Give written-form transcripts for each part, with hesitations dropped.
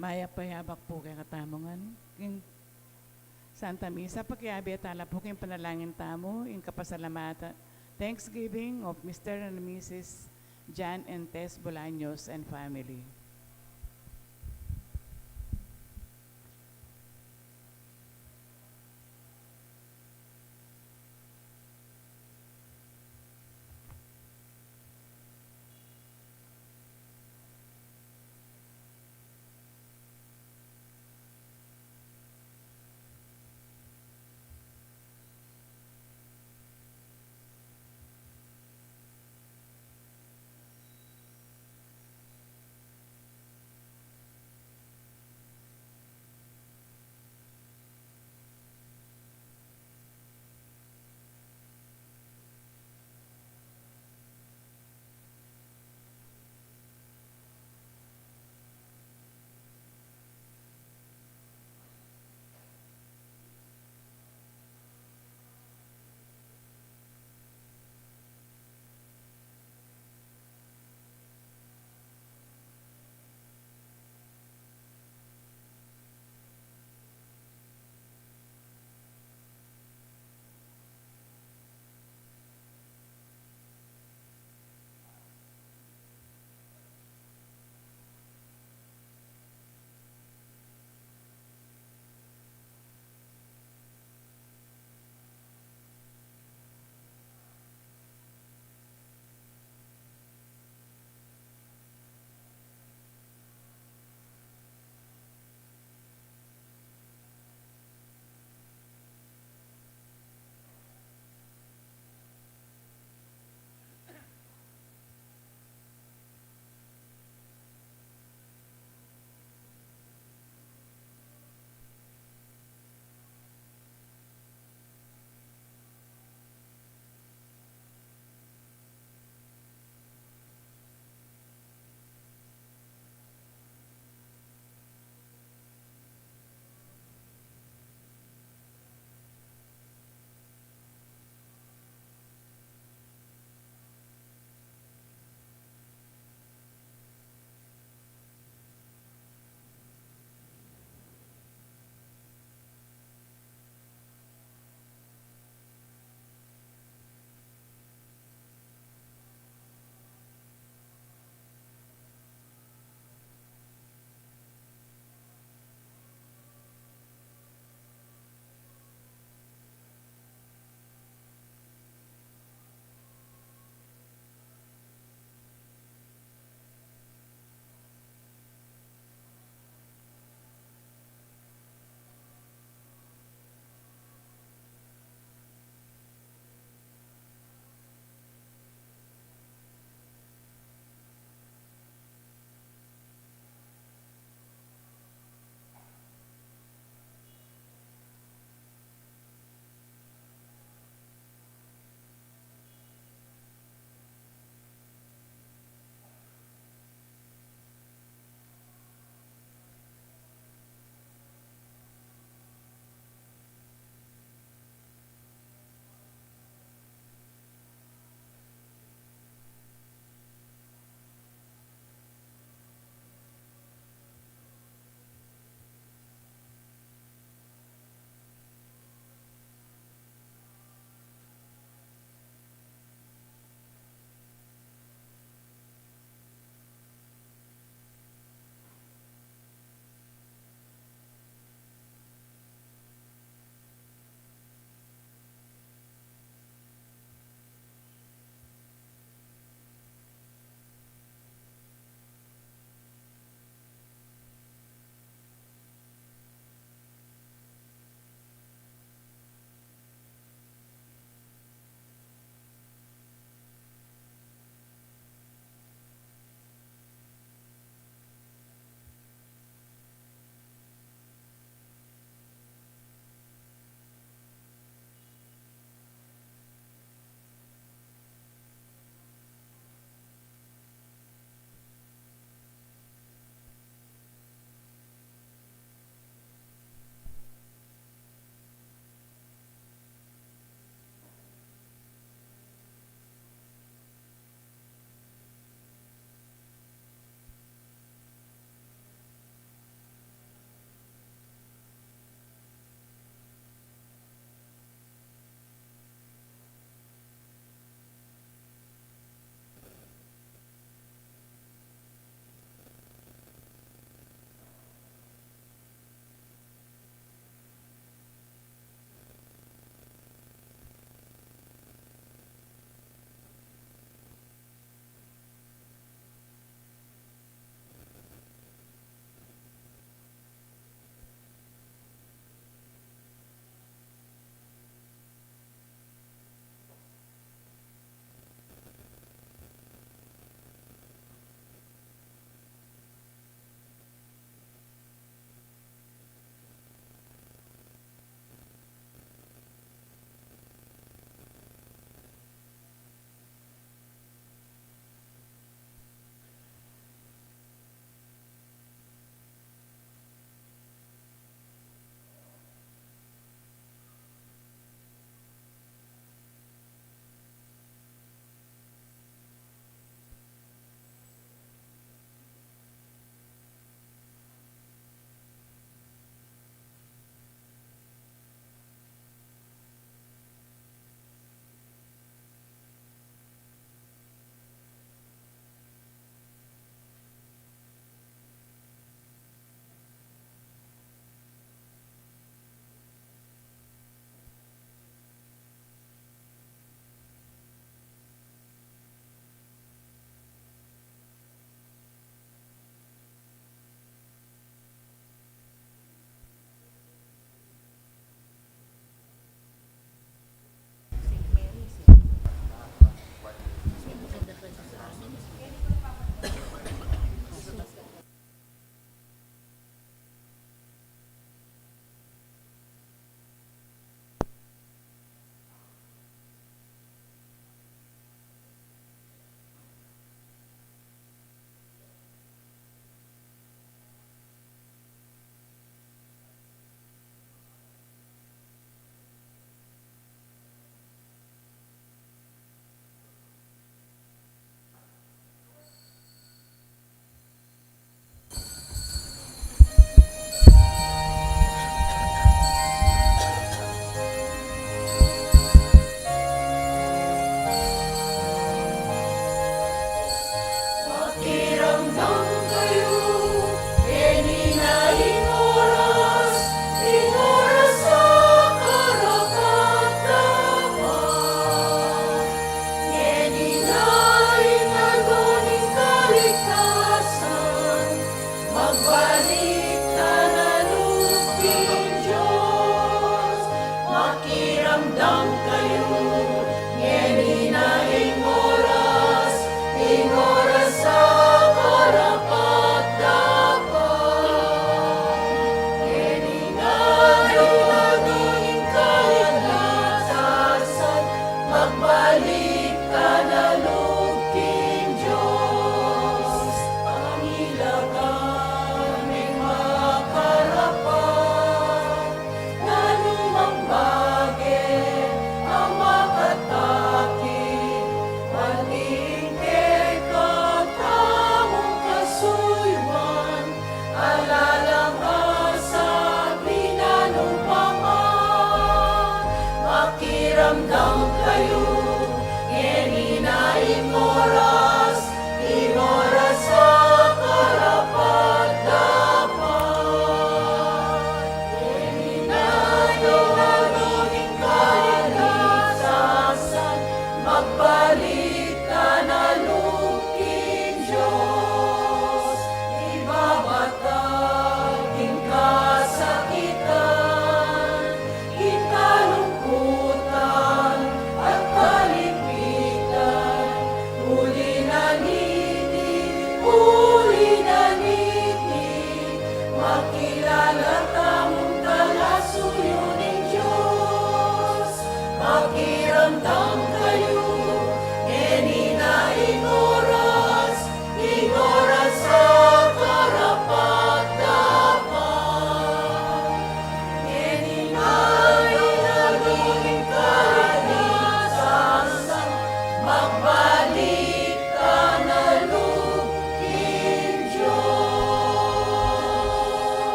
Maya payabak po kay katamongan. King Santa Misa, pagkiabi at tala po king panalangin tamo, in kapasalamata. Thanksgiving of Mr. and Mrs. Jan and Tess Bolaños and family.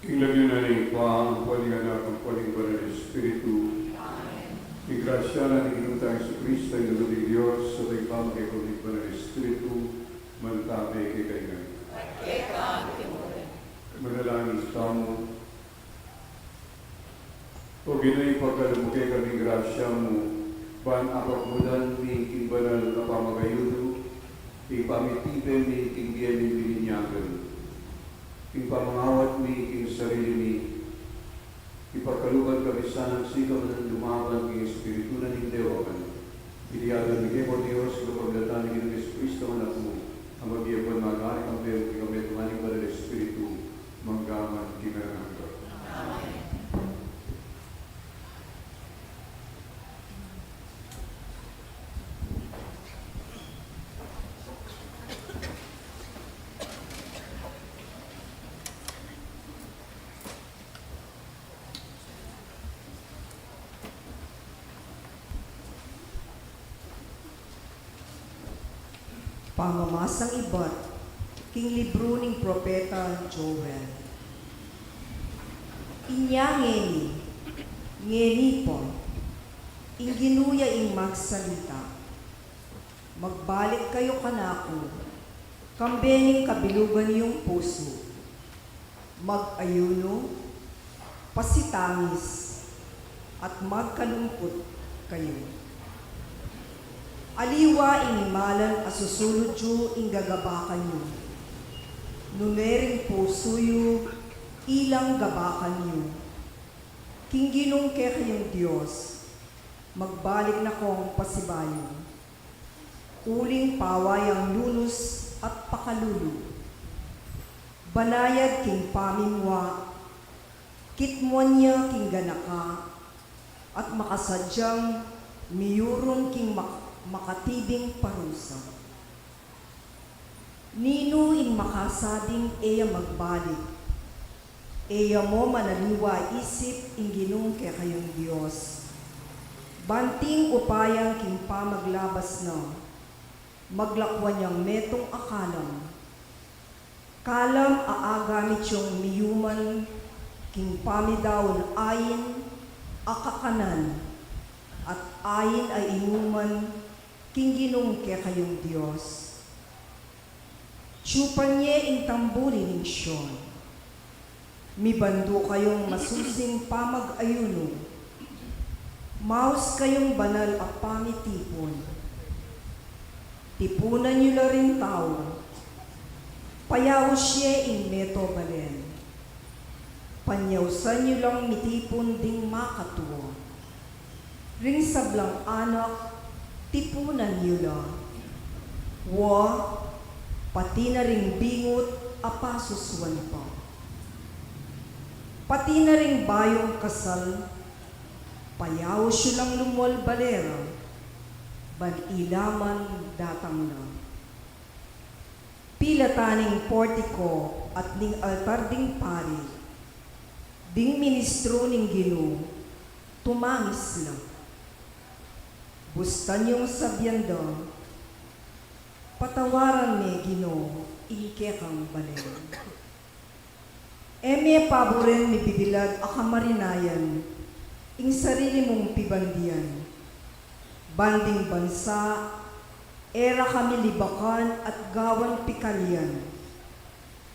Ilagyan na rin pa ang paling anak ang paling banal na Espiritu. Igrasya na ni Ginong tayong sa Kristo ay naluling Diyos sa tayo kay paling banal na Espiritu mantame kay kayo. Manalangin tamo. O ginay pagkalumukay kaming grasya mo, ban apamulan ni kinbanal na pamagayuno, ipamitipen ni kindiyan ni bininyagan, ipamangawat ni king sarili ni, ipagkalukan kami sanang sikap ng lumaban king Espiritu na nindewakan, iliyagan ni Kemo Diyos, kapaglatan ni Ginong Espiritu anak mo, ang magiyapon mag-aari ang pero kami tumaning banal na Espiritu, manggaman kinarangga. Amen. Pamamasang iba't king libro ning propeta Joel. Ngeni po, inginuya ing magsalita. Magbalik kayo kanako, kambening kabilugan yung puso. Mag-ayuno, pasitangis, at magkalungkot kayo. Aliwa inimalan asusulod yu ing gagabakan yu. Numering puso yu, ilang gabakan yu. Kingginong ke kayong Diyos, magbalik na kong pasibayo. Uling pawayang lunos at pakalulu. Banayad king pamimwa, kitmuan niya king ganaka, at makasadyang miyurong king makatibing parusa. Nino ing makasabing eya magbalik, eya mo manaliwa isip ing ginong kay kayong Diyos. Banting upayang king pamaglabas na, maglakwan niyang metong akalam. Kalam aagamit yung miyuman, king pamidaw ayin, akakanan, at ayin ay inuman, king ginong kay kayong Diyos. Tsupan niya ing tamburi ning Sion. Mibando kayong masusing pamag-ayuno. Maus kayong banal at pamitipon. Tipunan niyo la rin tao. Payaw siya ing meto balen. Panyawsan niyo lang mitipon ding makatuwa. Ring sablang anak, tipunan niyo la. Pati na ring bingot, apasuswan pa. Pati na ring bayong kasal, payaw siya lang lumwal balera, balilaman datang na. Pila taning portiko at ning altar ding pari, ding ministro ning Ginoo, tumangis lang. Bustan yung sabyanda, patawaran ni Ginoo, ike kang balen. Eme paboren ni bibilad akamarinayan, ing sarili mong pibandiyan. Banding bansa, era kami libakan at gawan pikalyan.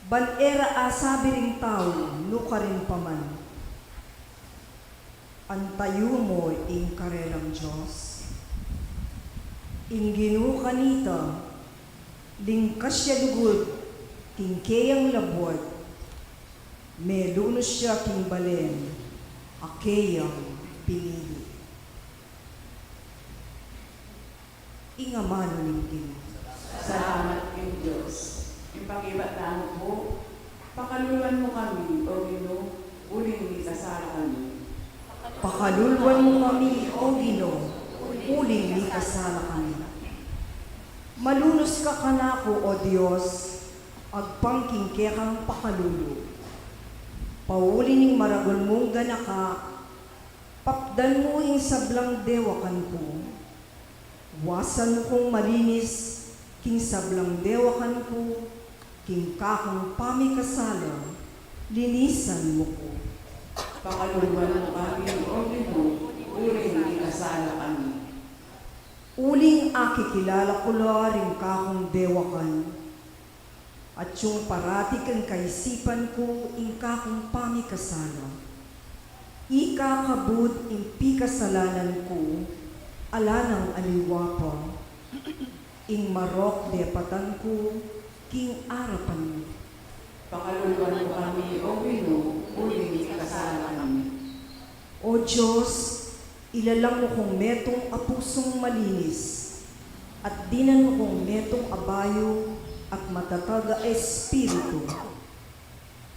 Ban era asabi ring tao, nuka rin paman. Antayo mo ing karelang Diyos. Ing Ginoo kanita, lingkas siya lugod, king keyang labwat, melunos siya king balen, akeyang pinili. Ingamano ning Ginoo. Salamat king Diyos. Ipag-ibatang po, pakaluluan mo kami, O Ginoo, uling ni kasara kami. Pakaluluan mo kami, O Ginoo, uling ni kasala kami. Malunos ka kanako, O Diyos, agpangking kekang pakalulu. Pauli ning maragon mong ganaka, papdan mo ing sablang dewakan ko. Wasan mo kong malinis, king sablang dewakan ko, king kakong pamikasala, linisan mo ko. Pakaluluan mo kami, O Ginoo, uling ikasala kami. Uling akikilala ko rin kakong dewakan, at yung parati kang kaisipan ko ing kakong pamikasala. Ikakabud ing pikasalanan ko, ala ng aliwapa, ing marok depatan ko, king arapan mo. Pakaluluan mo kami, O Ginoo, uling ikasala kami. O Diyos, ilalang mo kong metong apusong malinis, at dinan mo kong metong abayo at matatag a espiritu.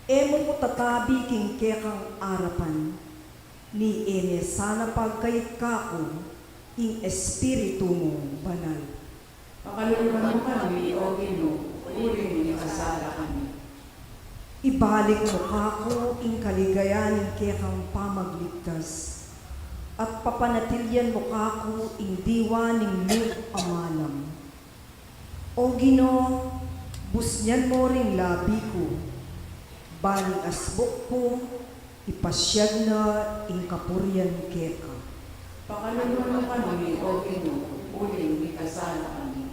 Emo ko tatabi king kekang arapan, ni ene sana pagkait kako, ing espiritu mo banal. Pakaluluan mo kami, O Ginoo, uling ikasala kami. Ibalik mo kako ing kaligayahan ing kekang pamagligtas, at papanatilyan mo kako ing diwa ning lug amalam. O Ginoo, busnyan mo ring labi ko, baling asbok ko, ipasyag na ing kapuryan keka. Pakaluluan mo kami, O Ginoo, uling ikasala kami.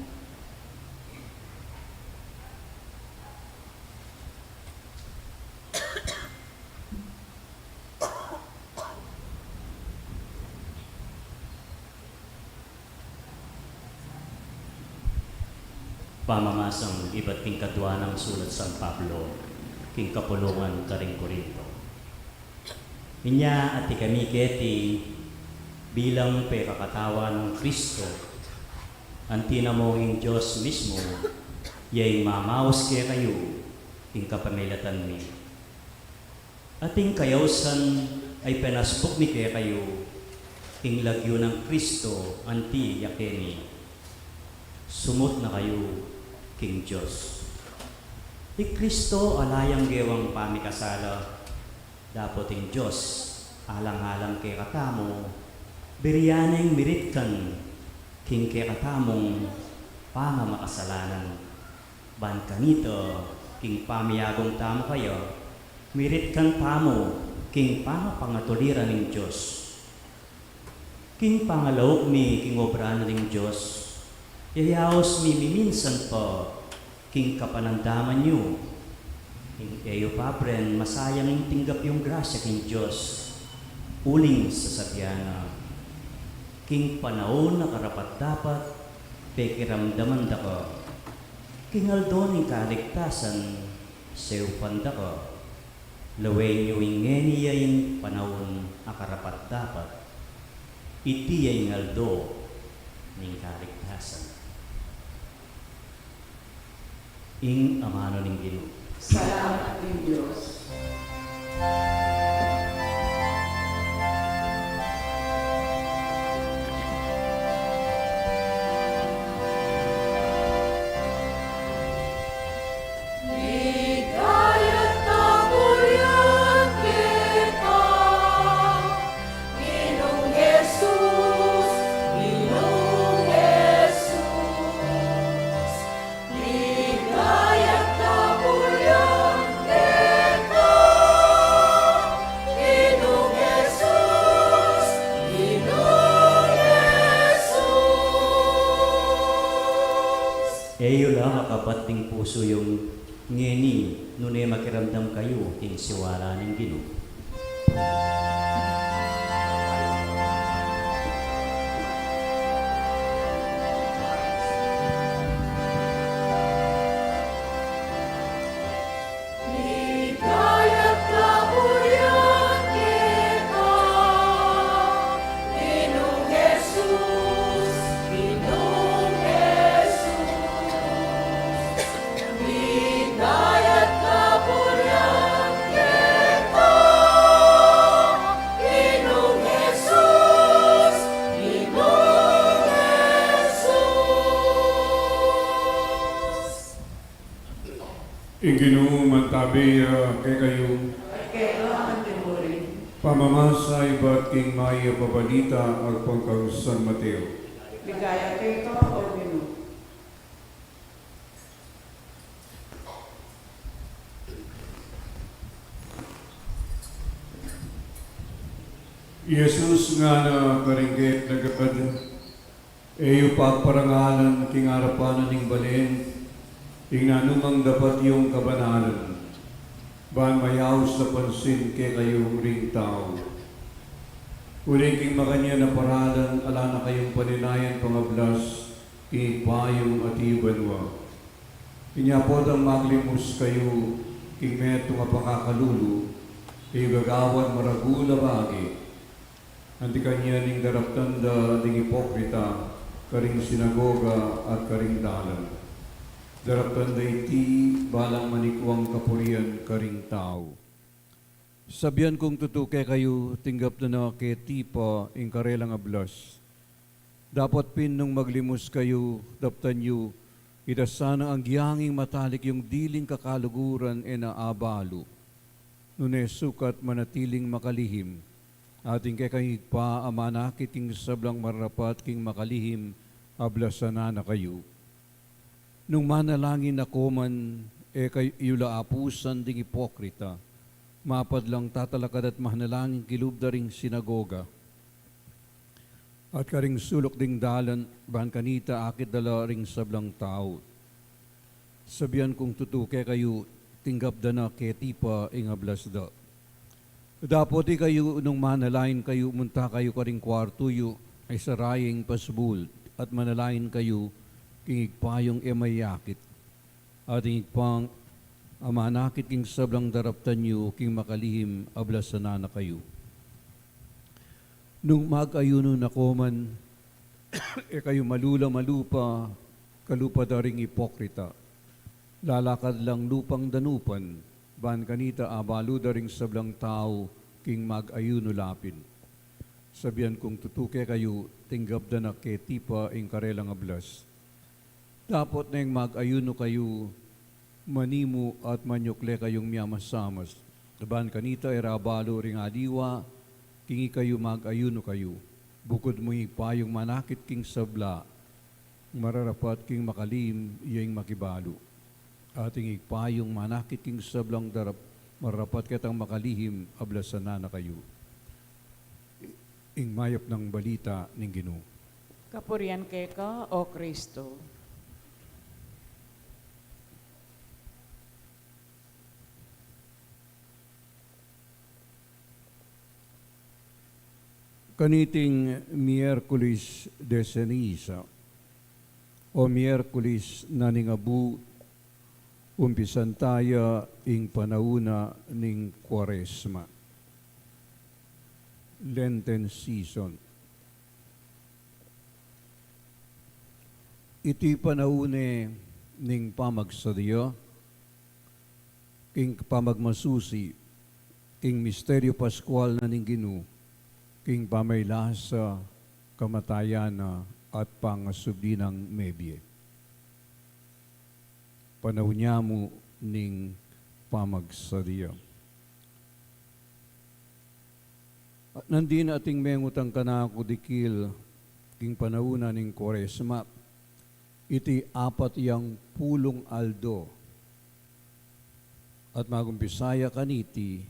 Pamamasang iba't king kadwa ng sulat San Pablo, king kapulungan karing Korinto. Inya at kami keti bilang pekakatawa ng Kristo, ang tinamonging Diyos mismo, yay mamaos kaya kayo, king kapamilatan mi. Ating kayawsan ay penasbok mi kaya kayo, king lagyo ng Kristo, anti yakeni. Sumot na kayo, King Diyos. Ti Kristo alayang gewang pamikasala, dapoting Diyos, alang-alang kay katamo, biryaneng miritkan, king kay katamong pangamakasalanan. Ban kanito, king pamiyagong tamo kayo, miritkan tamo, king pangapangatuliran ng Diyos. King pangalawok mi, king obrano ng Diyos, yayaos mi minsan pa, king kapanandaman nyo. King eyo pabren, masayang yung tinggap yung grasya king Diyos. Uling sa sabyana, king panahon na karapat dapat, pekiramdaman da ka. King aldon yung kaligtasan, sayo panda ka. Laway nyo ingeniya yung panahon na karapat dapat, iti yung aldo ng kaligtasan. Ing amano ning Ginoo. Salamat ng Diyos. Eyo lang akapat ting puso yung ngeni, nunay makiramdam kayo ting siwala ng Ginoo. Ing Ginoo mantabi kay kayo, Kaya ang timurin, pamamasa iba't king maya pabalita agpangkang San Mateo. ligaya kay ka, O Ginoo. Jesus nga na karinggit nagkapad, eyo pagparangalan king arapanan ning balin, ing nanumang dapat yung kabanalan. Ban mayaos na pansin kay kayong ring tao. Uling king makanya na paralan, ala na kayong paninayan pangablas, king payong at ibanwa. Inyapod ang maglimus kayo, king meto nga pakakalulu, ing gagawan maragula bagi. Anti kanya ning daraptanda ding ipokrita, karing sinagoga at karing dalan. Daraptanda iti balang manikuang kapurian karing tao. Sabihan kong tutuke kayo, tinggap na keti pa ing karelang ablas. Dapat pin nung maglimos kayo, daptan yu, idasana ang giyanging matalik yung diling kakaluguran e naabalo. Nune sukat manatiling makalihim, ating kay pa amanakit king sablang marapat king makalihim, ablasana na kayo. Nung manalangin ako man, kay iyula apusan ding ipokrita, mapad lang tatalakad at mahanalangin kilubda ring sinagoga. At karing sulok ding dalan, bahan kanita akit dala ring sablang tao. Sabihan kong tutuke kayo, tinggap da na keti pa ing ablas da. Dapat kayo nung manalain kayo, munta kayo karing kwarto yu, ay saraying pasbul, at manalain kayo, kingig payong emayakit, at kingig pang amanakit king sablang daraptan nyo, king makalihim, ablasana na kayo. Nung mag-ayuno na koman, kayo malula malupa, kalupa daring ipokrita, lalakad lang lupang danupan, ban kanita abalo daring sablang tao, king mag-ayuno lapin. Sabihan kong tutuke kayo, tinggap da na ketipa ing karelang ablas. Dapat na yung mag-ayuno kayo, manimu at manyukle kayong miyamas-samas. Ban kanita erabalo ring adiwa, kingi kayo mag-ayuno kayo. Bukod mo payong manakit king sabla, mararapat king makalim, iyang makibalo. Ating payong manakit king sablang darap, mararapat kitang makalihim, ablasana na kayo. Ing mayap ng balita ning Ginoo. Kapurian kay ka, O Kristo. Kaniting Miyerkules de Ceniza o Miyerkules na ningabu, umpisan tayo ing panauna ning Kwaresma. Lenten season. Iti panaune ning pamagsadiyo, king pamagmasusi, king misteryo Pascual na ning Ginoo, king pamaylasa, kamatayan at pangasubli ng mebye. Panahon niya mo ning pamagsadiya. At nandin ating mengutang kanako dikil, king panahon ning Kwaresma, iti apat yang pulong aldo. At magumpisaya kaniti,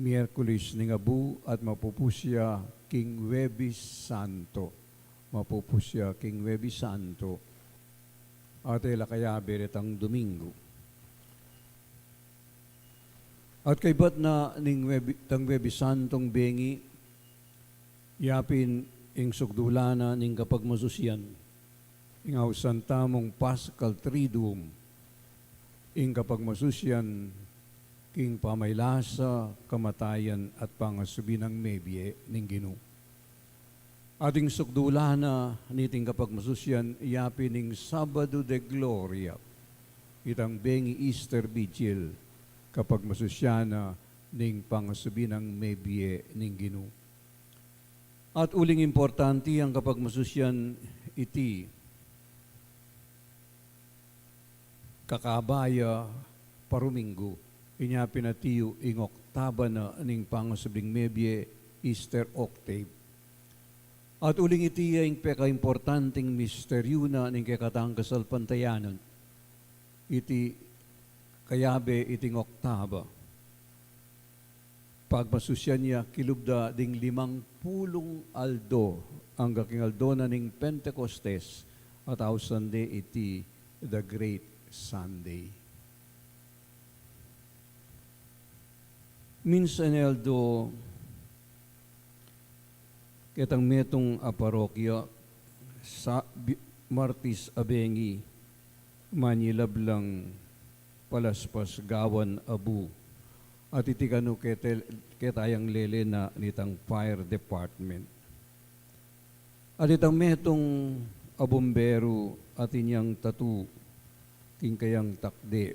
Miyerkules ning abu at mapupusya king Webis Santo. Mapupusya king Webis Santo. At kaya beretang Domingo. At kay bat na ning Webis Santong bengi, yapin ing sugdulana ning kapagmasusyan, ing ausan tamong Paschal Triduum, ing kapagmasusyan, king pamaylasa, kamatayan at pangasubi ng mebye ning Ginoo. Ating sukdulana niting kapagmasusyan, iyapi ning Sabado de Gloria, itang bengi Easter Vigil, kapag masusyana ning pangasubi ng mebye ning Ginoo. At uling importante ang kapag masusyan iti kakabaya paruminggo. Inya pinatiyo ing oktaba na ning pangasubing mebye Easter Octave. At uling iti ing peka-importanting misteryo na ning kekatang kasalpantayanan. Iti kayabe iting oktaba. pagmasusyan niya kilubda ding 50 aldo ang kaking aldo na ning Pentecostes at Sunday iti the Great Sunday. Minsan aldo kitang metong parokya sa Martis Abengi Manilab lang palaspas gawan abu at itikano ketayang lele na nitang fire department. At itang metong abumbero at inyang tatu king kayang takde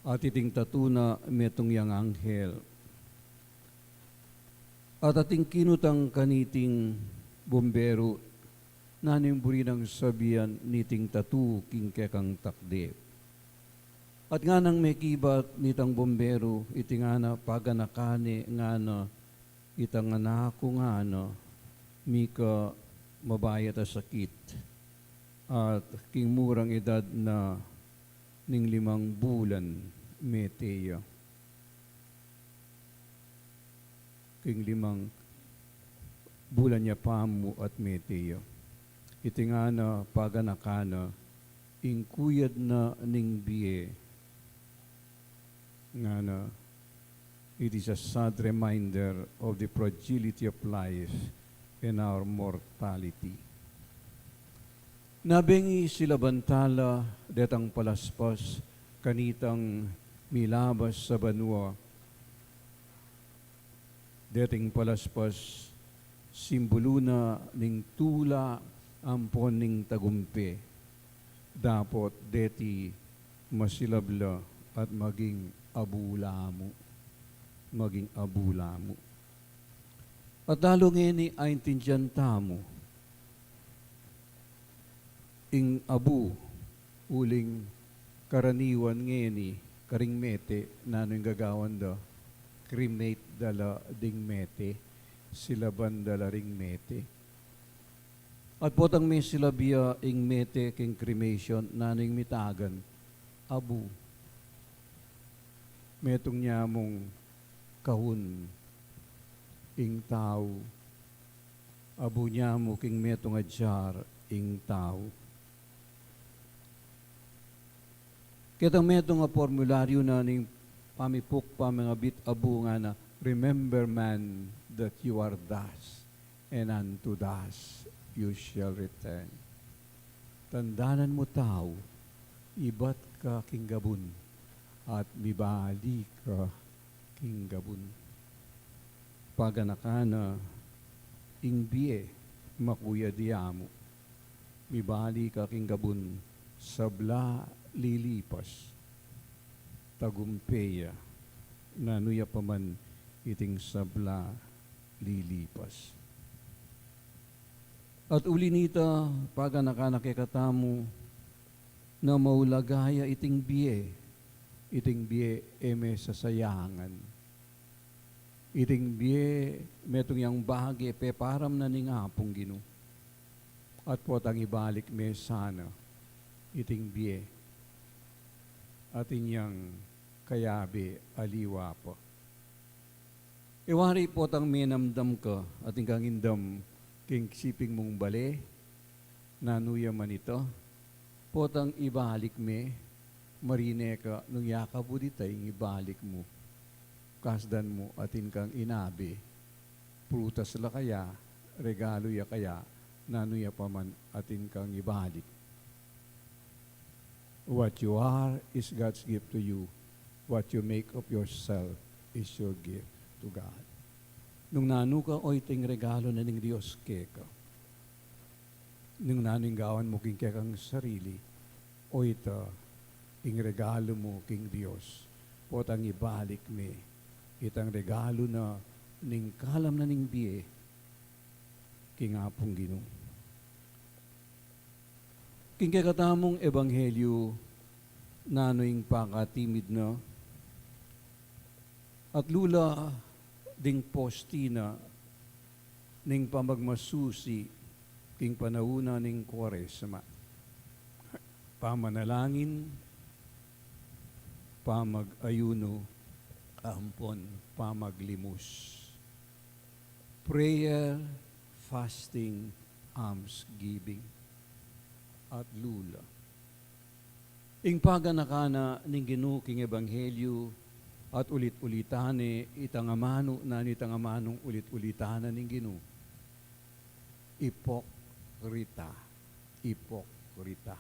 at iting tatu na metong yang anghel. At ating kinutang kaniting bumbero nanimburi ng sabihan niting tatu king kekang takde. At nga nang may kibat nitang bombero, iti nga na paganakane nga na itang anako nga na mika mabayat a sakit. At king murang edad na ning 5 bulan meteya. King 5 bulan niya pamu at meteya. Iti nga na paganakana ingkuyad na ning biye nga na it is a sad reminder of the fragility of life and our mortality. Nabengi sila bantala detang palaspas kanitang milabas sa banwa deting palaspas simbolo na ning tula ampon ning tagumpe dapot deti masilabla at maging abulamo. At lalo ngeni ay intindihan tamo, ing abu, uling karaniwan ngeni, karing mete, nano'y gagawan da, cremate dala ding mete, silaban dala ring mete. At potang may silabia ing mete king cremation, nano'y mitagan, abu. Metong niya mong kahun ing tao, abu niya mo king metong adjar ing tao. Kitang metong formularyo na ning pamipuk pa mga bit abu nga na, remember man that you are dust, and unto dust you shall return. Tandanan mo tao, ibat ka king gabun, at mibali ka king gabun. Paganakana ing biye makuya diamo, mibali ka king gabun, sabla lilipas, tagumpeya, nanuya paman iting sabla lilipas. At uli nita, paganakana kekatamu, na maulagaya iting biye eme sasayangan. Iting biye metong yang bahagi peparam na ning apong Gino. At potang ibalik me sana iting biye at inyang kayabe aliwa po. Iwari potang menamdam ka at ingkang indam king siping mong bale nanuya man ito. Potang ibalik me marine ka, nung yakap mo ditay, ibalik mo. Kasdan mo, atin kang inabi. Prutas la kaya, regalo ya kaya, nanuya pa man, atin kang ibalik. What you are is God's gift to you. What you make of yourself is your gift to God. Nung nanu ka, o iting regalo na ning Diyos keka. Nung naning gawan mo king kekang sarili, o ita, ing regalo mo king Dios, potang ibalik me, itang regalo na ning kalam na ning biye, king apong Gino. King kakatamong ebanghelyo, nanoing pakatimid na, at lula ding postina, ning pamagmasusi, king panauna ning Kwaresma, pamanalangin, pamag-ayuno, ampon pamaglimus. Prayer, fasting, almsgiving, at lula. Ing paganakana ning Ginoo king ebanghelyo at ulit-ulitane itangamano na nitangamanong ulit-ulitana ning Ginoo. Ipokrita. Ipokrita.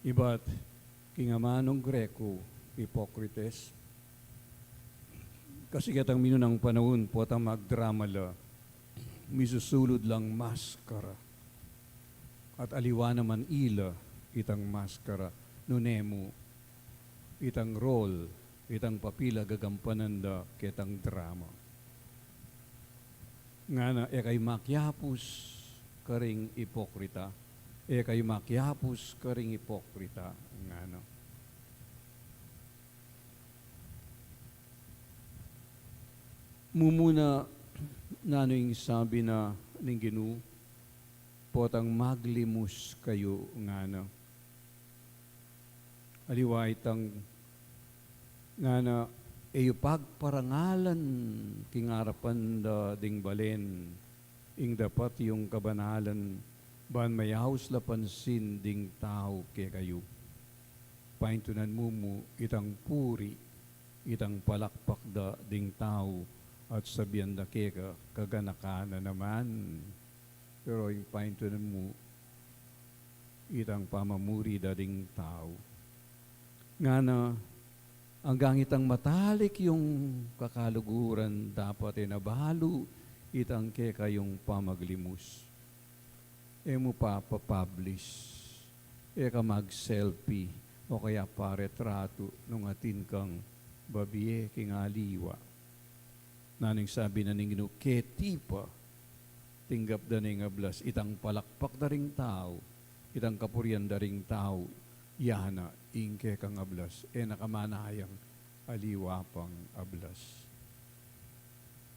Iba't kingamanong Greko, Hippocrates, kasi katang minunang panahon po atang magdrama la, misusulod lang maskara. At aliwa naman ila itang maskara, nunemo, itang role, itang papila gagampanan da ketang drama. Nga na kay makyapos karing ipokrita, kay makyapos karing ipokrita, nga na. Mumuna na yung sabi na ning Ginoo, potang maglimus kayo nga na. Aliwa itang nga na pagparangalan kingarapan da ding balen ing dapat yung kabanalan ban mayaws la pansin ding tao ke kayo. Paintunan mo itang puri, itang palakpak da ding tao at sabihan da keka kaganakana naman. Pero yung paintunan mo itang pamamuri da ding tao. Nga na hanggang itang matalik yung kakaluguran dapat nabalo itang keka yung pamaglimus. Mo papapublish. Ka mag-selfie o kaya paretrato nung atin kang babiye king aliwa. Naning sabi na ning Ginoo, keti pa, tinggap da ning ablas, itang palakpak da ring tao, itang kapurian da ring tao, yana, ingke kang ablas, nakamanayang aliwapang ablas.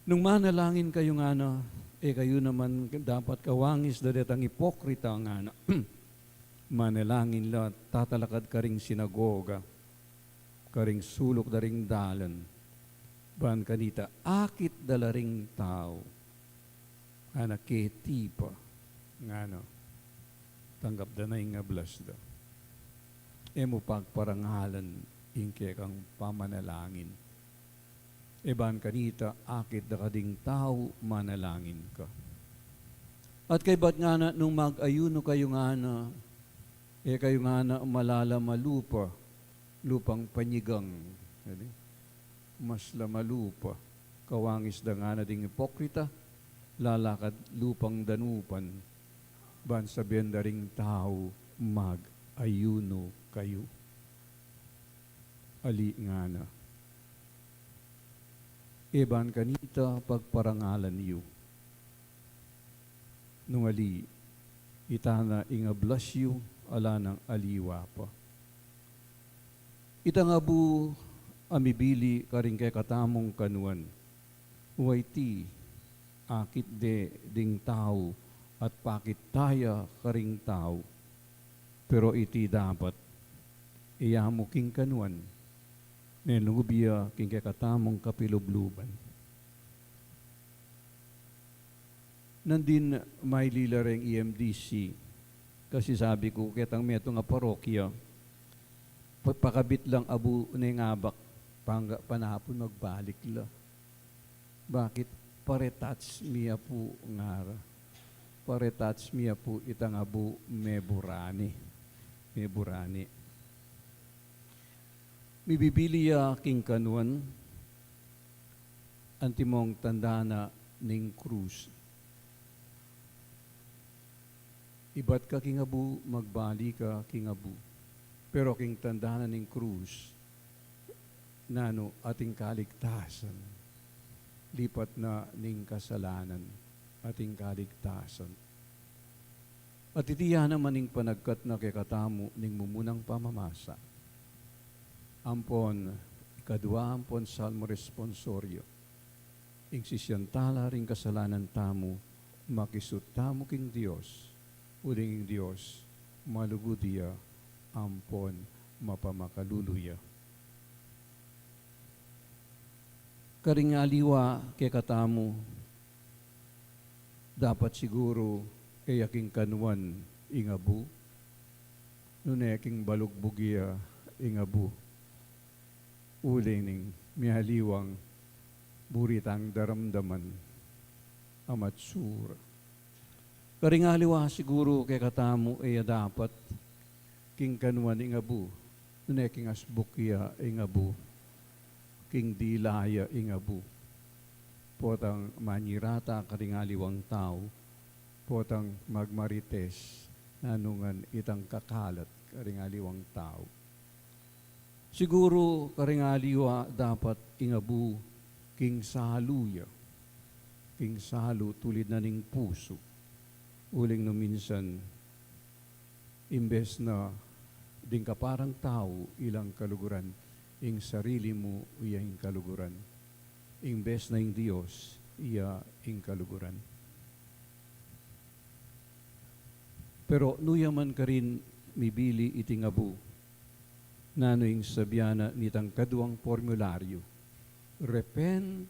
Nung manalangin kayo nga na, kayo naman dapat kawangis da detang ipokrita nga na, manalangin la, tatalakad ka ring sinagoga, karing sulok da ring dalan, ban kanita, akit dalaring tao, anak keti pa, nga no, tanggap da na yung ablas da. Mo pagparangalan, ingke kang pamanalangin. Ban kanita, akit da kading tao, manalangin ka. At kay ba't nga na, nung mag-ayuno kayo nga na, kayo nga na malalamalupa, lupang panyigang, mas lamalupa, kawangis da nga na ding ipokrita, lalakad lupang danupan, ban sabihan da ring tao, mag-ayuno kayo. Ali nga na. Ban kanita pagparangalan niyo. Nung ali, itana ingablas yu, ala ng aliwa pa. Itangabu, amibili karing kay katamong kanuan. Uwayti, akit de ding tao at pakit taya karing tao. Pero iti dapat, iyamo king kanuan, nelungubiya king kay katamong kapilubluban. Nandin may lilareng EMDC, kasi sabi ko, ketang meto nga parokya, pakabit lang abu na ngabak, panahapon magbalik la. Bakit? Paretats miya po ngara. Paretats miya po itang abu meburani. Meburani. Mibibili ya king kanuan, antimong tandana ning krus. Ibat ka king abu, magbali ka king abu. Pero king tandana ning krus, nano ating kaligtasan, lipat na ning kasalanan, ating kaligtasan. At itiyan naman ning panagkat na kay katamu ning mumunang pamamasa. Ampon, ikadwa ampon salmo responsorio. Ing sisyantala ring kasalanan tamu, makisut tamu king Dios, uling Dios, malugudiya, ampon, mapamakaluluya. karing aliwa kay katamo, dapat siguro kay aking kanwan ingabu, nuneking balugbugya ingabu, uling ning mihaliwang buritang daramdaman amatsura. Karing aliwa siguro kay katamo dapat king kanwan ingabu, nuneking asbukya ingabu, king dilaya ingabu, potang manyirata karingaliwang tao, potang magmarites, nanungan itang kakalat karingaliwang tao. Siguro karingaliwa dapat ingabu, king saluya, king salu tulid na ning puso, uling no minsan, imbes na ding ka parang tao ilang kaluguran, ing sarili mo iya ing kaluguran. Imbes na ing Diyos, iya ing kaluguran. Pero nuyaman ka rin mibili itingabu, nano ing sabyana nitang kaduang formularyo, repent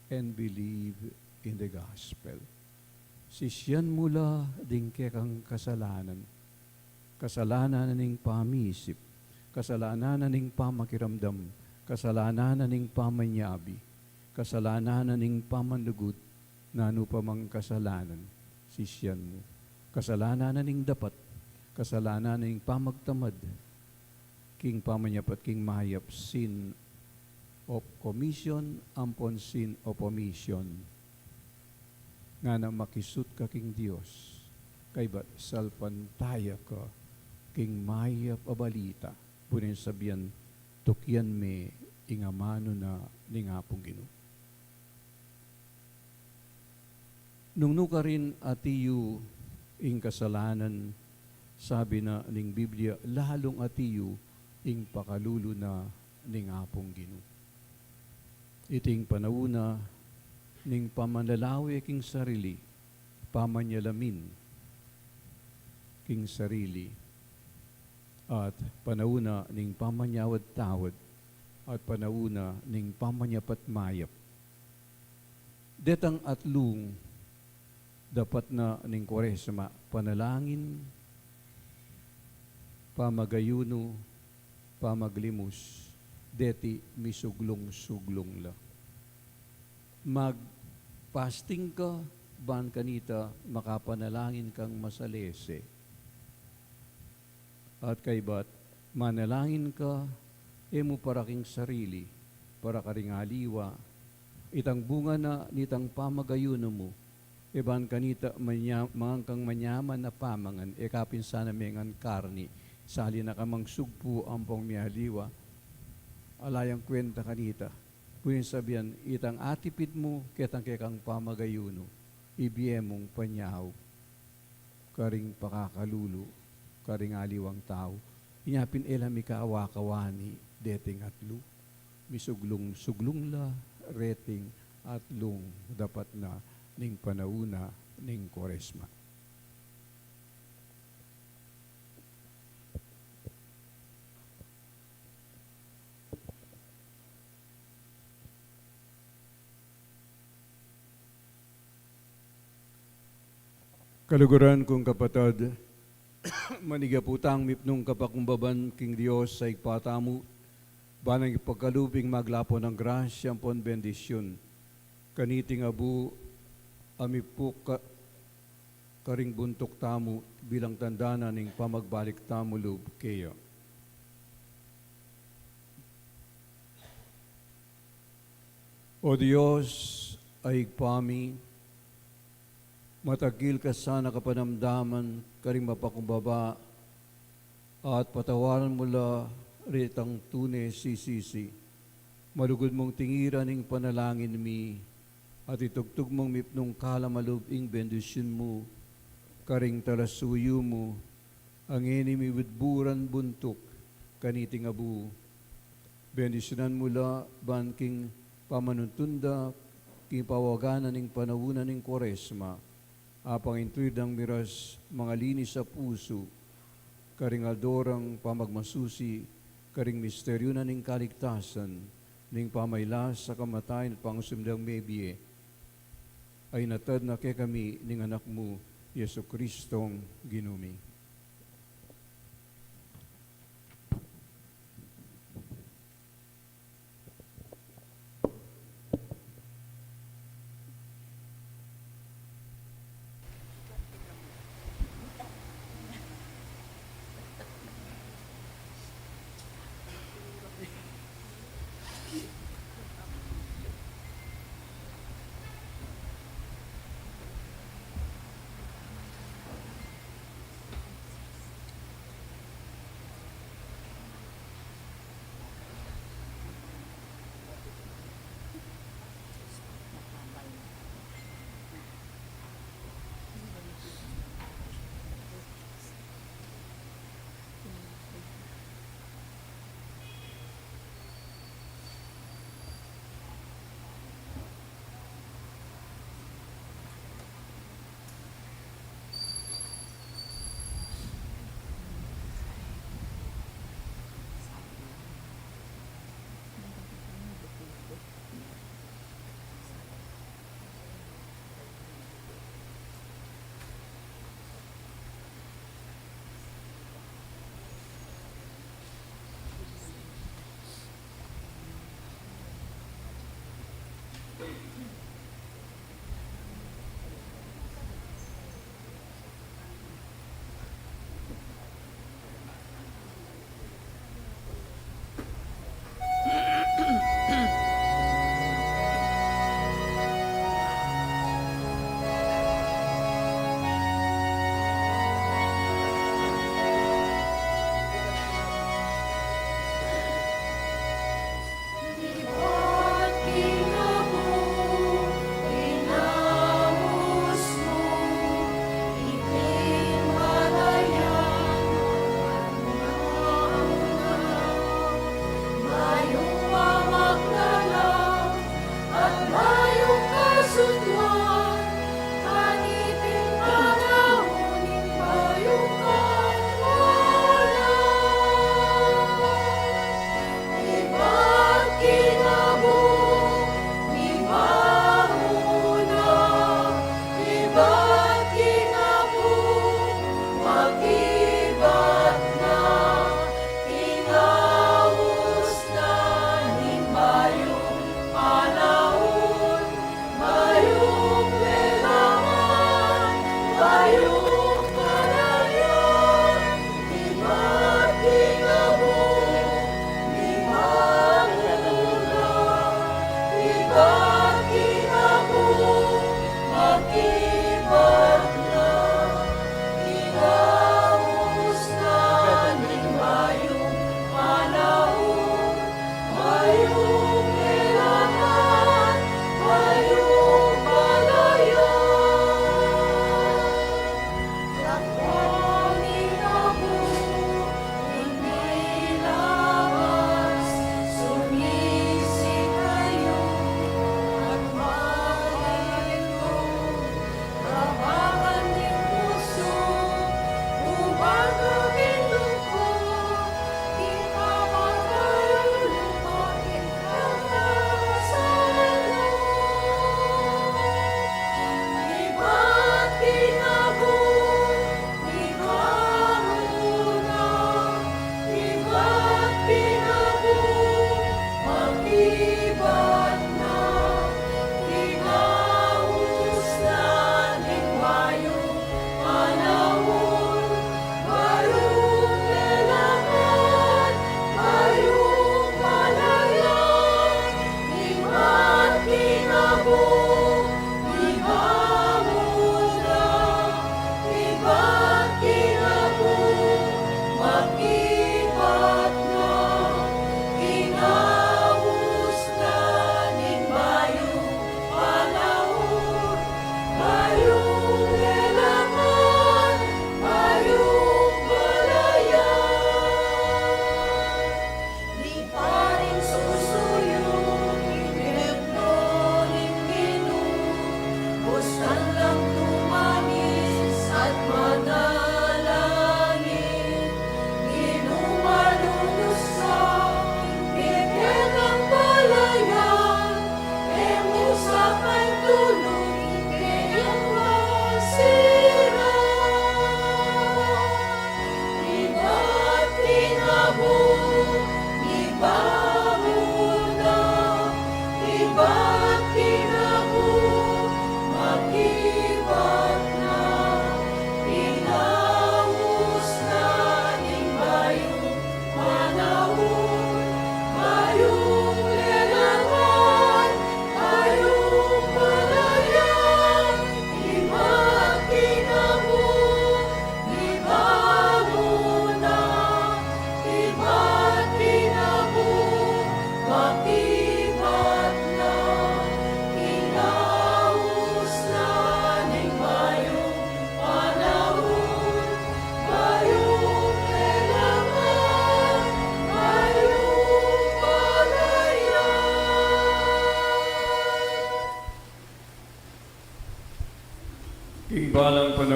and believe in the gospel. Sisyan mula ding kekang kasalanan, kasalanan ning pamisip, kasalanan ning pamakiramdam, kasalanan ning pamanyabi, kasalanan ning pamanlugut, nano pa mang kasalanan, sisyan mo. Kasalanan ning dapat, kasalanan ning pamagtamad, king pamanyapat, king mahayap, sin of commission ampon sin of omission. Nga na makisut ka king Diyos, kay ba't salpantaya ka, king mahayap abalita, punin sabihan, tukyan me ingamano na ningapong Ginoo. Nung nuka rin atiyu ing kasalanan, sabi na ning Biblia, lalong atiyu ing pakalulo na ningapong Ginoo. Iting panahuna ning pamanlalawi king sarili, pamanyalamin king sarili, at panahuna ning pamanyawad-tawad, at panahuna ning pamanyapat-mayap. Detang atlung dapat na ning Kwaresma, panalangin, pamagayuno, pamaglimus, deti misuglong-suglong la. Mag-fasting ka, ban kanita, makapanalangin kang masalese. At kaybat, manalangin ka, emo para king sarili, para karing aliwa, itang bunga na nitang pamagayuno mo, iban kanita mangang kang manyaman na pamangan, kapin sana mengan karni, sali na kamang sugpo ampong mihaliwa, alayang kwenta kanita, punin sabihan, itang atipid mo, ketang kekang pamagayuno, ibiyemong panyaw, karing pakakalulo, karing aliwang tao, inyapin elami kaawakawani, deting atlu, misuglong-suglong la, reting atlung, dapat na, ning panahuna, ning Kwaresma. Kaluguran kong kapatid, manigaputang mipnong kapakumbaban king Diyos sa ikpatamu, banang ipagkalubing maglapo ng grasya pon bendisyon, kaniting abu, amipuk karing buntok tamu, bilang tandana ning pamagbalik tamu lub kaya. O Diyos, ay igpami, matagil ka sana kapanamdaman, karing mapakumbaba, at patawaran mula ritang tunay sisisi. Malugod mong tingiran ning panalangin mi, at itugtog mong mipnong kalamalub ing bendisyon mo, karing talasuyo mo, ang enemy widburan buntok, kaniting abu. Bendisyonan mula banking pamanuntunda, king pawaganan ning panawunan ning Kwaresma, apang intridang miras mga linis sa puso, karing aldorang pamagmasusi, karing misteryo na ning kaligtasan, ning pamaylas sa kamatayan at pangusumdang maybiye, ay natad na kay kami ning anak mo, Yesu Kristong ginumi.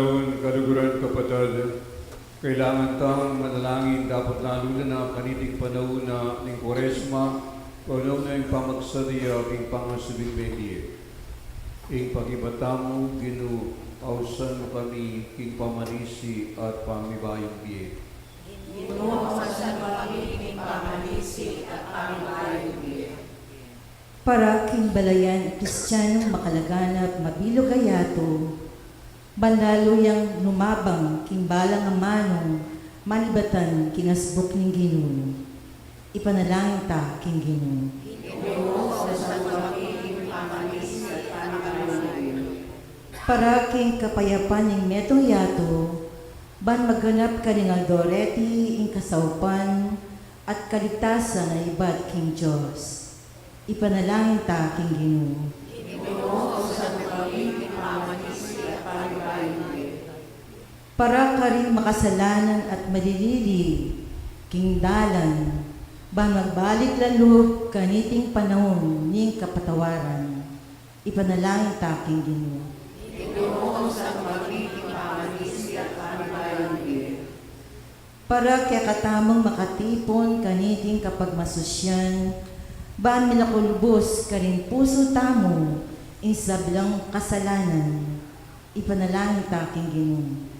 panahon, kaluguran, kapatid, kailangan tang manalangin dapat lalo na kaniting panahon na ng Kwaresma, panahon na yung pamagsariya, yung pangasubing medye. Ing pagibata mo, Ginoo, ausan mo kami, king pamanisi at pamibayang biye. Para king balayan Kristiyanong makalaganap mabilog ayato, banlaluyang lumabang king balang amanong manibatan king asbok ning Ginoo. Ipanalangin ta king Ginoo. Para king kapayapan ning metong yato, ban maganap ka ning Aldoreti ing kasaupan at kaligtasan na ibad king Diyos. Ipanalangin ta king Ginoo. Para ka rin makasalanan at malilili, king dalan, ban magbalik lalo kaniting panahon ning kapatawaran. Ipanalangin ta king Ginoo. Para kaya katamang makatipon kaniting kapag masusyan, baan minakulbos ka rin puso tamo, insablang kasalanan, ipanalangin ta king Ginoo.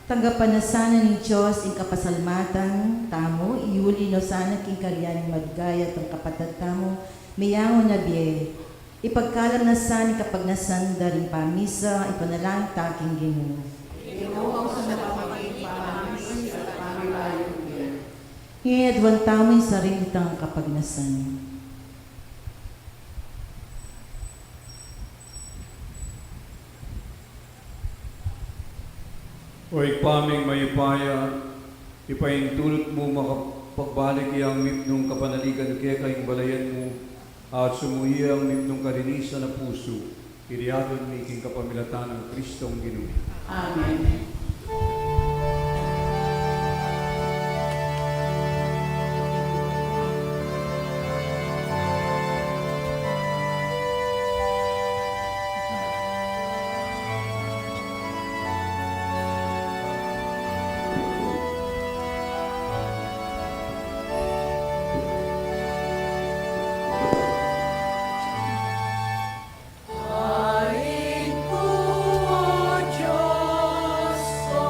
Tanggapan na sana ni Diyos ing kapasalmatan, tamo, iuli no sana king karyaning madgayat ang kapatid tamo, miyangon na biye. Ipagkalam na sana kapag nasanda rin pamisa, ipanalangin ta king Ginoo. Ngayadwan tamo yung sarili tang kapagnasan. O ipaming mayupaya, ipaintulot mo makapagbalik iyang mipnong kapanaligan kaya kayong balayan mo at sumuhi ang mipnong karinisan na puso, iriadon ni king kapamilatan ng Kristong Ginoo. Amen. Hain ko, O Diyos ko,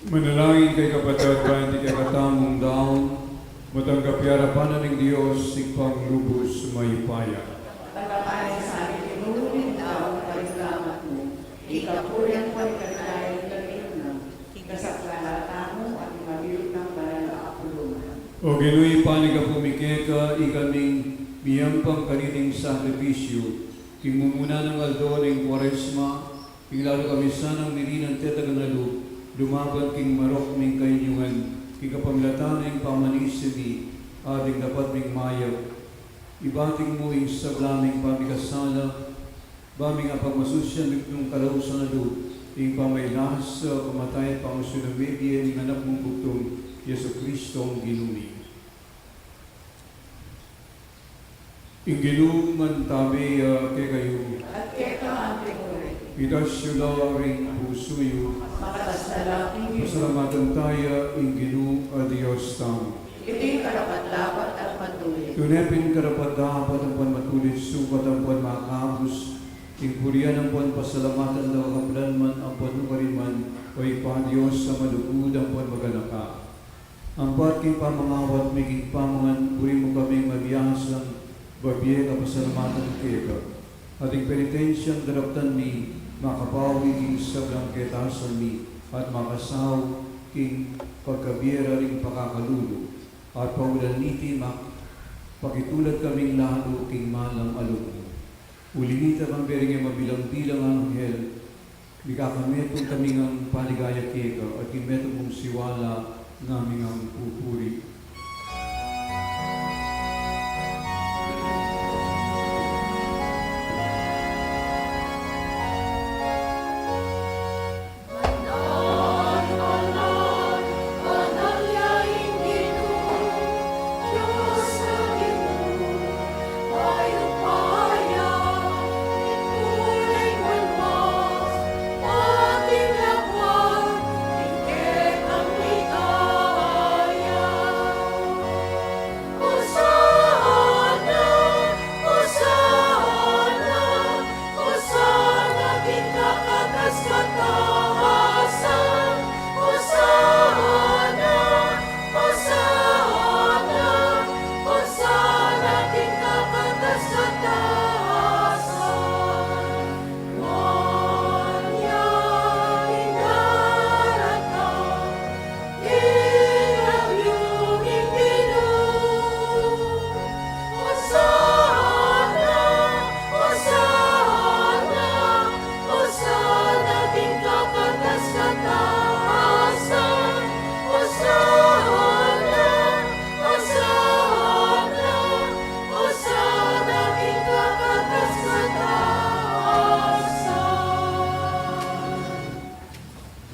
Manalangin kay kapatid ba hindi kay katamong daon, matanggap harapan ng Diyos, sikpang lubos mayupaya. Pagkapanin sa amin, inuulit daw ang pagkalamat mo. Ikapuyan po ang kanayan ng iyong ikasaklalata mo at mabilog ng banal na kapulungan. O Ginoy, panig ka pumikeka, ikaming miyampang kanining sakripisyo, kimumuna ng aldo ng Quaresma, lalo kami sanang nilinan tetaganalu, lumaban king marok ming kainyungan, kikapamlatan ng pamanisimi, ating dapat ming mayaw. Ibating mo yung sablaming pamikasala, baming apagmasusyan ng kalausan na do, yung pamaylas sa pamatay at pangusunamibia ng anak mong bugtong, Yesu Kristo ang ginumi. Yung ginuman tabi kay kayo, At keto ang tinguri, idasyula rin pusuyo, makatas na laking ginoo. pasalamatan tayo, yung ginu a Diyos tamo. Ito'y karapat-dapat at matuloy. Tunepin karapat dapat ang buwan matulit, sukat ang buwan makakabos, tingpurian ang buwan pasalamatan daw kaplan man, ang buwan nukarin man, o ipa Diyos sa malugod ang buwan magalaka. Ang pating pamangawat, maging pamangan, puri mo kami mabiyahas ng babiye ka pasalamatan kaya. Ating penitensyang daraptan mi, makapawi king sablang ketasan mi, at makasaw king pagkabiyera ring pakakalulo. At paulan niti pakitulad kaming lalo king malang alugmo. Ulinita kang bering mabilang-bilang ang anghel, bigakametong kaming ang paligaya keka, at imetong mong siwala naming ang pupuri.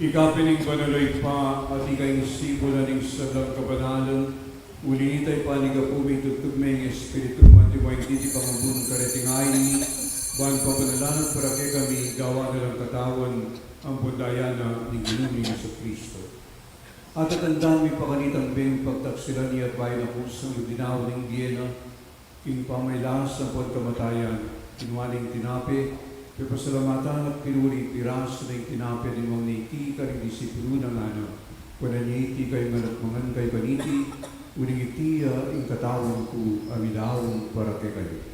Ikapining panuloy pa at ikay sibulan ng sablang kabanalan, ulinitay panigapuming tutugmeng espiritu matiwang titi pangabunong karetingayin ni, ban papanalanan para kay kami gawa na lang katawan ang pundayana ng ginuming sa Kristo. At tatandaan mi pakanitang beng pagtaksilan niya at bayan na kusang dinaw ng Diena, king pamaylas ang pagkamatayan, kinwaling tinape, pasalamatan at pinuri piras na yung tinapya ni mong niti karing disipulo ng ano. Kuna niti kayo manatmangan kay paniti, uling iti yung katawan ko amidawang para kay kayo.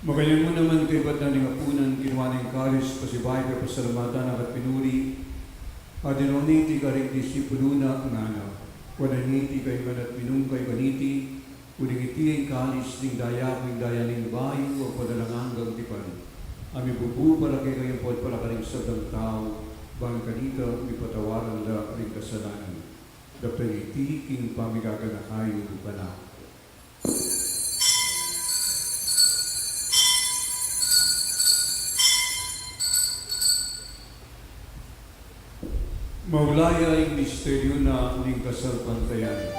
Magayon mo naman kay ba't na ningapunan, kinuha ng karis, pasibay kay pasalamatan at pinuri, at dinoniti ka rin disipulo na ngana. Wananiti kay manat minungkay kaniti, uling iti ang kalis ng daya ng bayo o padalangang tipan. Ami bubu para kay kayong pod para karing sabang tao, bang kanita may patawaran na rin kasalanan. Dapat iti king pamigaga na kayo bala. Maulaya ang misteryo na ning kasalpantayan.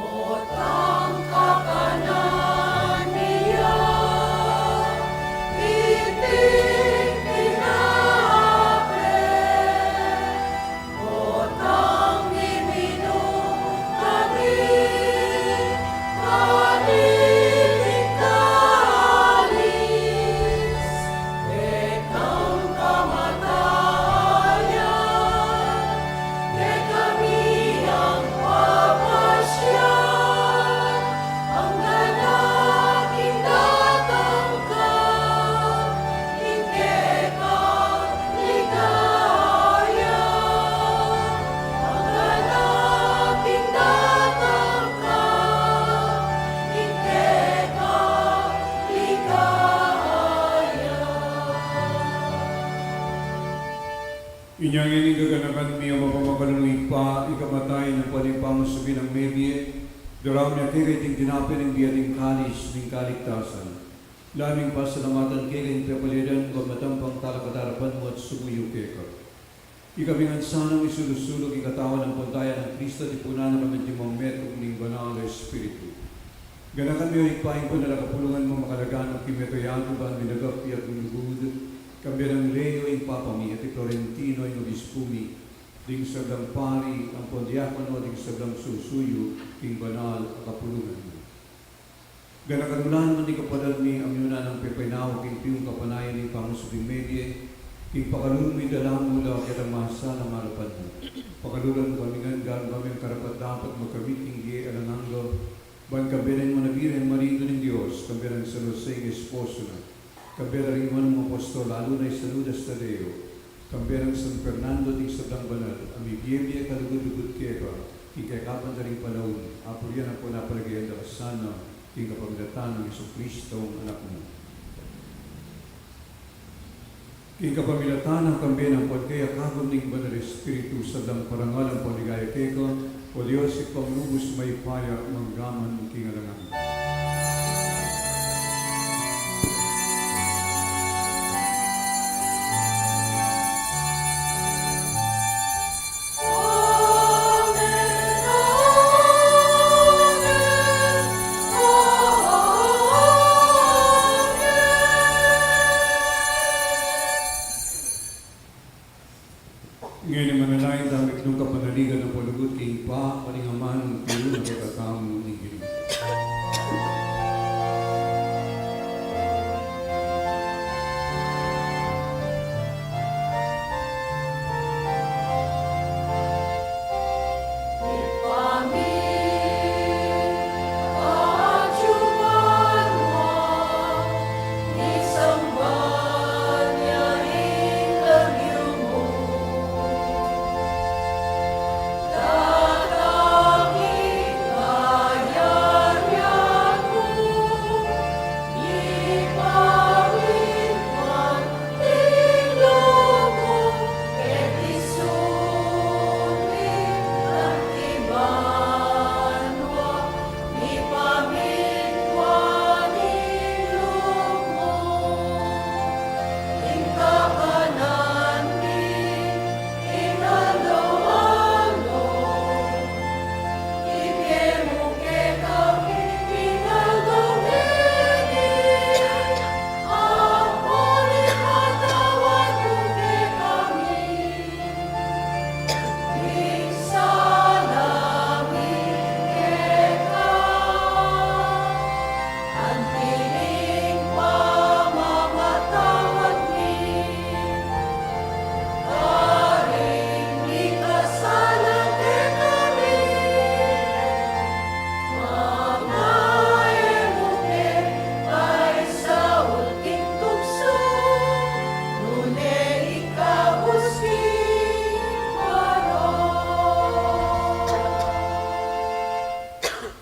Otang kakanan ni Ingangin gaganakan mi ang mapamakalunong pa, ikamatay ng palipamusubi ng medye, daram niya kaya ting tinapin ng biyating kalis ng kaligtasan. Laming pasalamatan kaya ng pepalidan kung matampang talakatarapan mo at sumuyo keka. Ikabingan sanang isulusulog ikatawan ng puntayan ng Kristo at ipunan ng kamedimang metong ng banal na Espiritu. Ganakan mo yung ipahin ko na nakapulungan mo makalagaan ng kimetoyato ba ang minagapi at minugud, kami ng Leo yung papami at Florentino yung obispumi, ding sabdang pari, ang pondiakono, ding sabdang susuyo, king banal at kapulungan mo. Ganakan mo lang man di kapadalmi ang yuna ng pepinaw, king piyong kapanayan ng pamusubing medye, king pakalun mo dalang mula at ang masa ng harapan mo. Pakalulan kami gano'n kami ang karapat dapat magkamit king giye alananggo, ban kabirin mo nabirin marido ng Diyos, kabirin sa Jose ng esposo na, kabirin mo ng apostol, lalo na Saludas Tadeo, kabirin San Fernando ng Sabdang Banal, ang Biblia kalugod-lugod keka, ikakapan na rin panahon, apo yan ako napalagay ang sana, ikapagdatan ng Jesucristo ang anak mo. Ikapamilatan ang kambi ng pagkaya kagom ng Banal Espiritu sa dang parangal ang paligaya keko, o Diyos ipamlubos may paya ng gaman kingalangan. Ngayon naman nalayan damit nung kapanaligan ng palugot kay pa, paningaman ng pilo na pagkakamo ng Ginoo.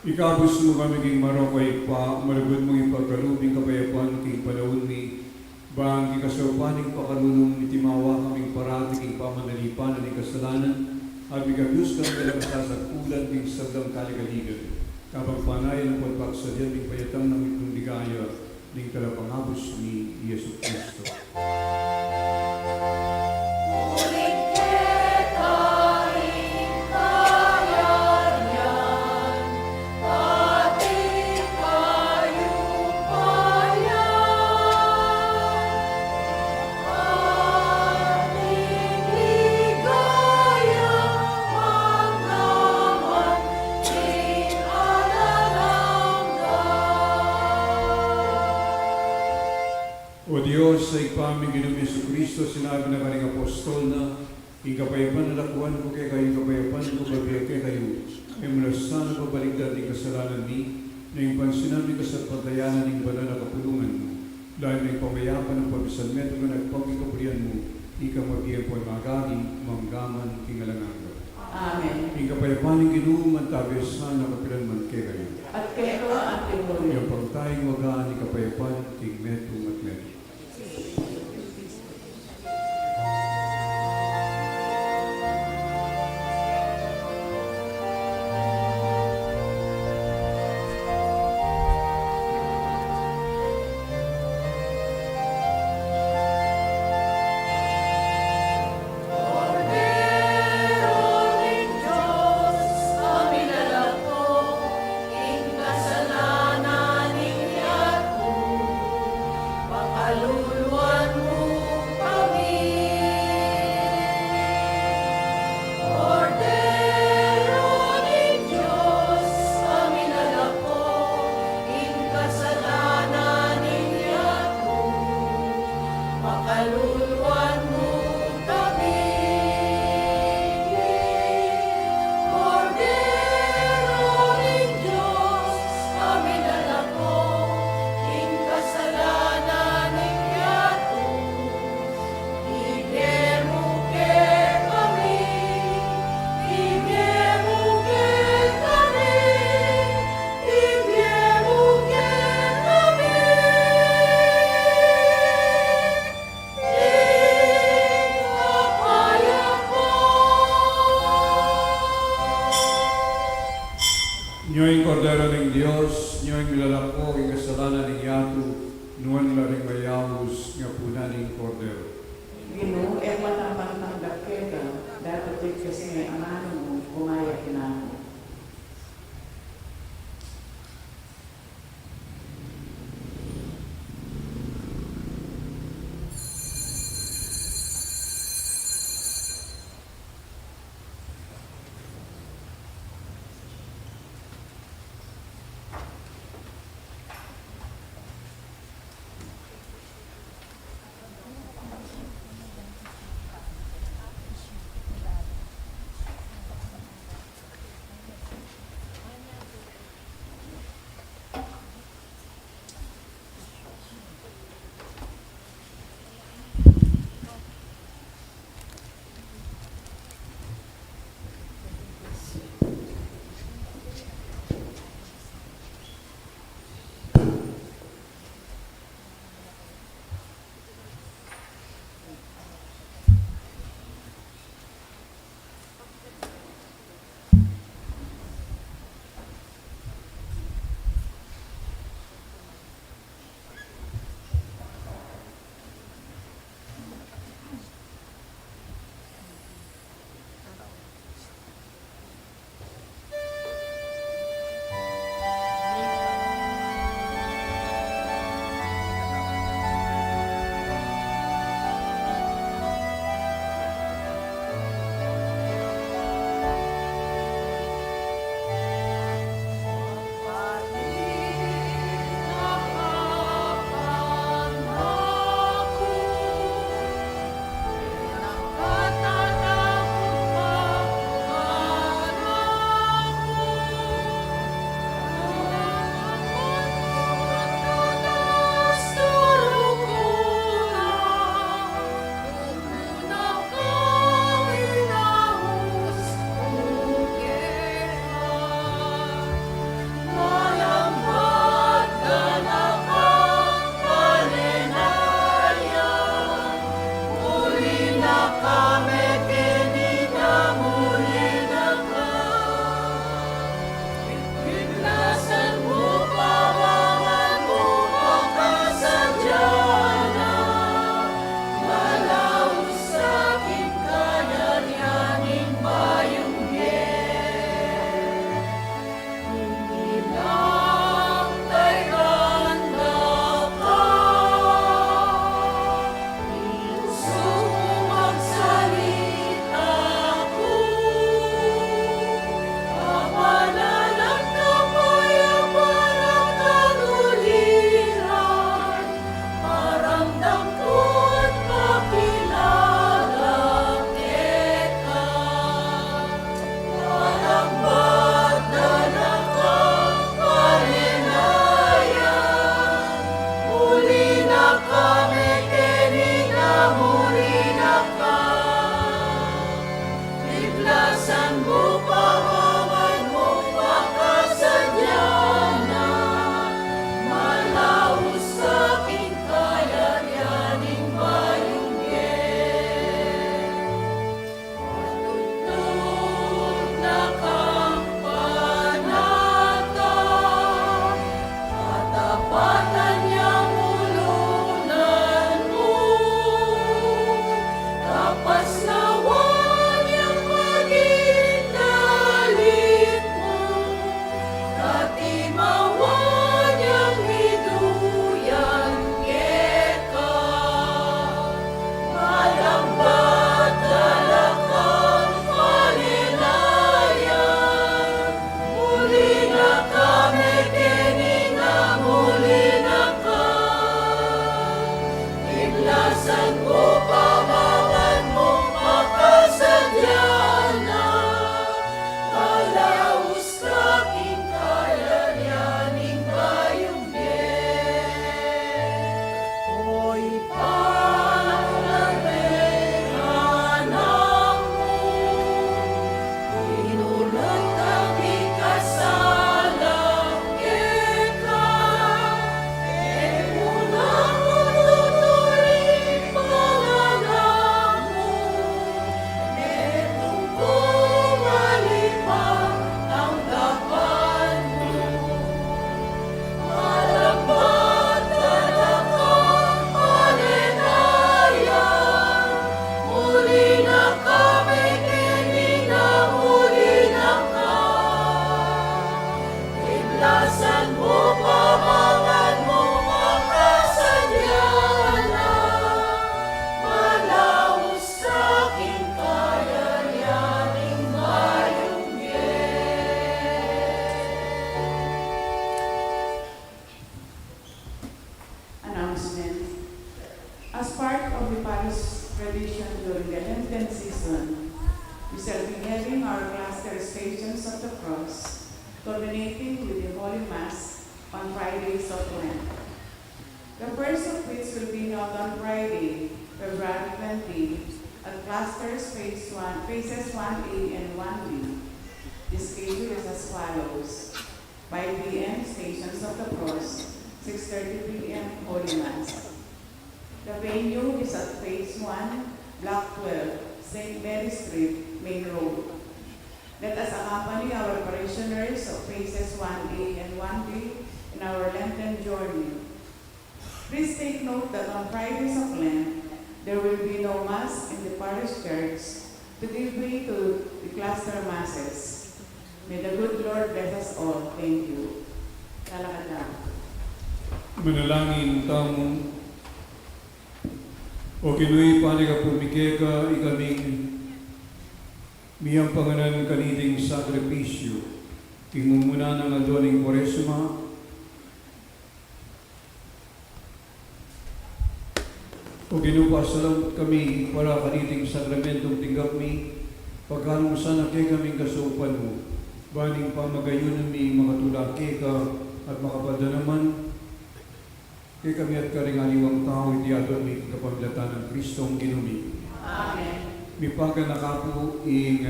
Ikabos mo kami king marokay pa, malugod mong ipagkalubing kapayapaan king panahon ni, bang ikasawapaning pakalulong itimawa kaming parati king pamanalipanan ni kasalanan, at bigabiyos kami lang sasakulan king sabdang kaligaligan. Kapag panayan ang pagpaksadyan king payatang ng itong ligaya, ning kalapangabos ni Yesu Cristo. O Diyos, sa ipaming Ginoong Jesucristo, sinabi na kaning apostol na, ikapayapan na lakuan ko kay kayo, ikapayapan ko babiyak kay kayo, ay mula sana pabaligdad ng kasalanan ni, na yung pansinami ka sa patayanan ng banal na kapulungan mo, dahil may pamayapan ng pabisalmeto na nagpangikapriyan mo, ika mag-iya po ay magagi, manggaman, kingalangan. Amen. Ikapayapan ng Ginoong mantabiyas sana kapilanman kay kayo. At kayo ang tinuloy. Yung pagtayong wagaan, ikapayapan, king meto at meto. Nyo'y kordero ng Diyos, nyo'y milalako ang kasalanan ng yato, nuwan na rin mayawos nga puna ng kordero. Ginoo, matamang tanggap kita, dapat kasi may amano mo, kumaya kinako. Kaligtasan mo, pamangan mo, makasadyana. Malaos sa aking kayayaning Announcement. As part of the parish tradition during the Lenten season, we shall be having our cluster Stations of the Cross, culminating with the Holy Mass on Fridays of Lent. The first of which will be held on Friday, February 20, at clusters phases 1A and 1B. The schedule is as follows: 5 p.m. Stations of the Cross, 6:30 p.m. Holy Mass. The venue is at Phase 1, Block 12, St. Mary Street, Main Road. Let us accompany our parishioners of Phases 1A and 1B in our Lenten journey. Please take note that on Fridays of Lent, there will be no Mass in the parish church to give way to the cluster Masses. May the good Lord bless us all. Thank you. Lalakad lang. Manalangin tamong o kinuy panika pumikeka ikaming miyang panganan kaniting sakripisyo imumuna ng adoning Kwaresma o ginupasalam kami para kaniting sakramentong tinggap mi pagkanong sana kay kaming kasupan mo baning pamagayunan mi makatulake ka at makapadanaman kay kami at karingaliwang tao iti ato mi kapamilatan ng Kristong ginumi. Amen. Mipaga nakapo ing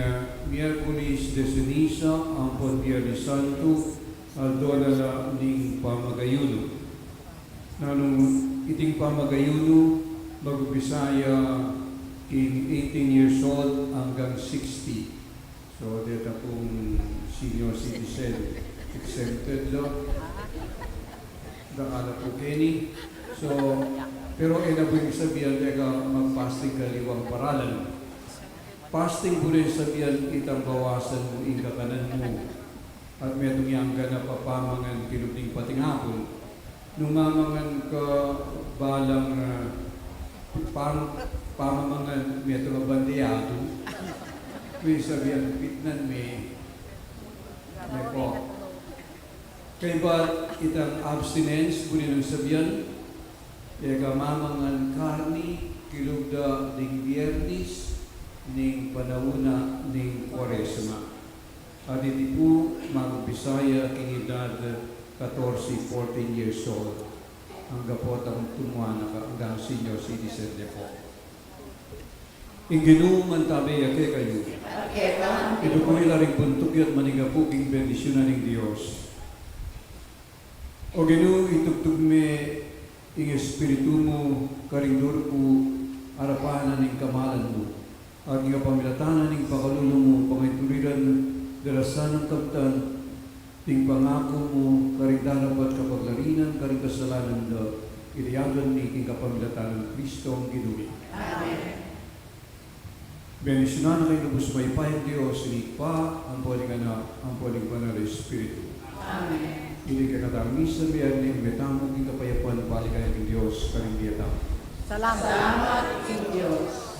Miyerkules de Ceniza ang Biyernes Santo aldolala ning pamagayuno. Nanong iting pamagayuno mag-Bisaya ing 18 years old hanggang 60. So dito pong senior citizen exempted law. Nakala po Kenny. So, pero ina po yung sabihan, mag-fasting ka liwang paralan. Fasting po rin sabihan, itang bawasan mo, ikakanan mo. At may itong yangga na papamangan, kinubing pating hapon. Nung mamangan ka balang pamamangan, may itong bandiyado. May sabihan, pitnan may po. Kaya ba itang abstinence, kunin ang sabihan, kaya mamangan karni, kilugda ning Biyernes, ning panahuna ning Kwaresma. At iti po, mga Bisaya, king edad 14-14 years old, ang gapot ang tumuana ka, hanggang senior citizen de po. Inginu man tabi ake kayo. Ito po ilaring buntok yat manigapu king bendisyonan ng Diyos. O ginu itugtog me ing espiritu mo karingdur ko arapanan ning kamalan mo. At nga pamilatanan ning pakalulo mo pangituliran dalasan ng kaptan ting pangako mo karing darapat kapaglarinan karing kasalanan da iliyagan ni king kapamilatanan Kristo ang ginumi. Amen. Benisyonan na kayo lubos may payang Diyos, inikpa ang poling anak, ang poling banal na Espiritu. Amen. Hindi ka katami sa biyernes, betamo king kapayapan, paligaya ng Diyos, karing biyatang. Salamat, King Diyos.